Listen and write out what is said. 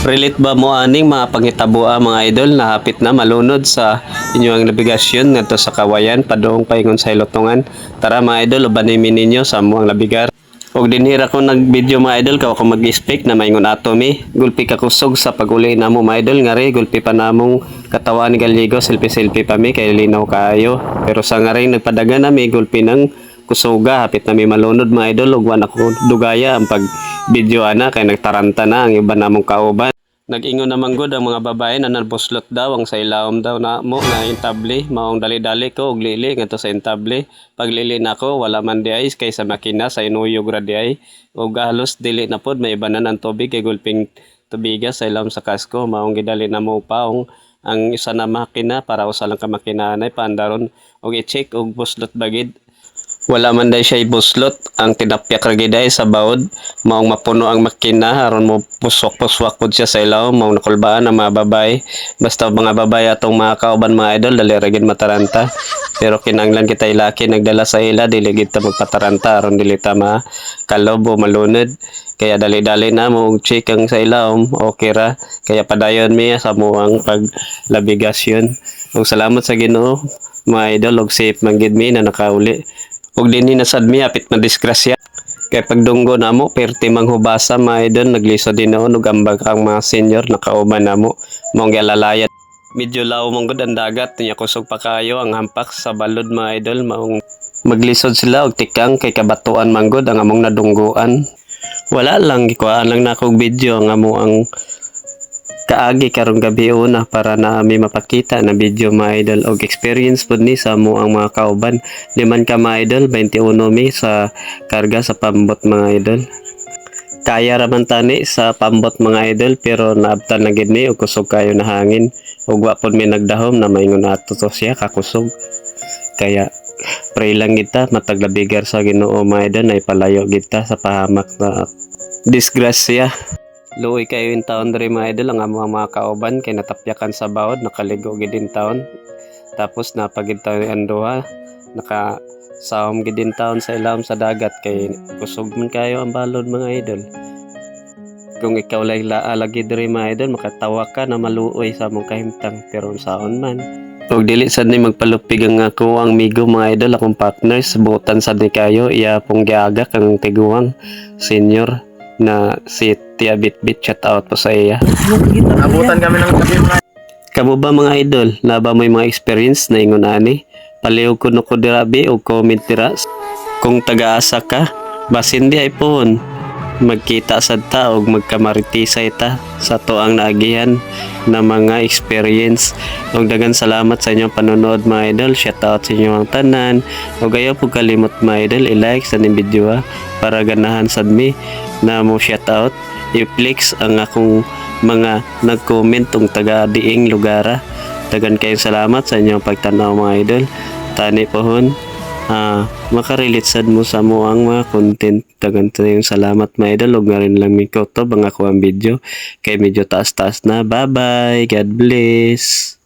Relate ba mo aning mga pangitabuan mga idol na hapit na malunod sa inyong nabigasyon ngadto sa kawayan padung paingon sa hilotongan? Tara mga idol, ubanimi ninyo sa amuang nabigar. Og dinhira ko nag-video mga idol kaw ako mag-speak na maingon ato mi. Gulpi ka kusog sa pag-uli namo mga idol ngari gulpi pa namong katawan ni Galigo selfie pa mi kay linaw kaayo. Pero sa ngari nagpadaga na mi gulpi ng kusuga hapit na mi malunod mga idol ug wala ko dugaya ang pag video ana kay nagtaranta na ang iba namong kauban. Nag-ingon naman gud ang mga babae na nabuslot daw ang sa ilawom daw na mo na intable maong dali-dali ko og lili ngadto sa intable. Pag lili nako wala man di ay kaysa makina sa inuyog ra di ay ug halos dili na pod may ibanan ang tubig kay gulping tubiga sa ilawom sa kasko maong gidali na mo paong ang isa na makina para usa lang ka makinanay paandaron og i-check og buslot bagid. Wala man day siya ibuslot ang tinapyak ra giday sa bawod maong mapuno ang makina aron mo puswak-puswak pod siya sa ilaw maong nakulbaan ang mga babae basta mga babae atong mga kauban mga idol dali ra gid mataranta pero kinanglan kita ilaki nagdala sa ila dili gid ta magpataranta aron dili ta makalob o malunod kaya dali-dali na mo check ang sa ilaw okay ra kaya padayon mi sa muang paglabigasyon ug salamat sa Ginoo mga idol og safe man gid mi na nakauli. Ug dinhi nasad mi apit madisgrasya kay pagdunggo namo perti manghubasa mga idol nagliso din noon ug ambag ang mga senior nakauban namo mong gialalayat medyo law mong gud ang dagat nya kusog pa kayo ang hampak sa balod mga idol maong maglisod sila og tikang kay kabatuan man gud ang among nadungguan wala lang gikuhaan lang nako og video nga mo ang kaagi karong gabi una para na mi mapakita na video mga idol og experience pud ni sa mo ang mga kauban liman ka mga idol 21 mi sa karga sa pambot mga idol kaya raman tani sa pambot mga idol pero naabtan na gid ni og kusog kayo na hangin ug wa pod mi nagdahom na maingon ato to siya kakusog kaya pray lang kita mataglabigar sa Ginoo mga idol na ipalayo kita sa pahamak na disgrasya. Luoy kayo in taon diri mga idol ang mga kauban kay natapyakan sa bawod nakaligo gid in taon tapos napagid tayo ang duha nakasawom gid in taon sa ilawom sa dagat kay kusog man kayo ang balod mga idol kung ikaw lay lagi diri mga idol makatawa ka na maluoy sa mong kahimtang pero saon man og dili sad ni magpalupig ang ako ang migo mga idol akong partners butan sad ni kayo iya pong giagak ang tiguang senior na si Tia Bitbit shout out po sa iya. Abutan kami ng gabi mga Kamo ba mga idol? Laba mo mga experience na ingon ani? Palihog ko no ko dirabi o comment dira. Kung taga-asa ka, basin di ay pohon. Magkita sad ta og magkamaritisay ta sa tuang naagihan na mga experience. Og dagan salamat sa inyong panonood mga idol. Shout out sa inyong tanan. Og ayaw po kalimot mga idol i-like sa ning video para ganahan sad mi na mo shout out i-flex ang akong mga nag-comment tong taga diing lugara. Dagan kayong salamat sa inyong pagtanaw mga idol. Tani pohon makarelate sad mo sa mo ang mga content. Dagan tayong salamat mga idol ug nga rin lang mi ko to bang ako ang video kay medyo taas-taas na. Bye bye, God bless.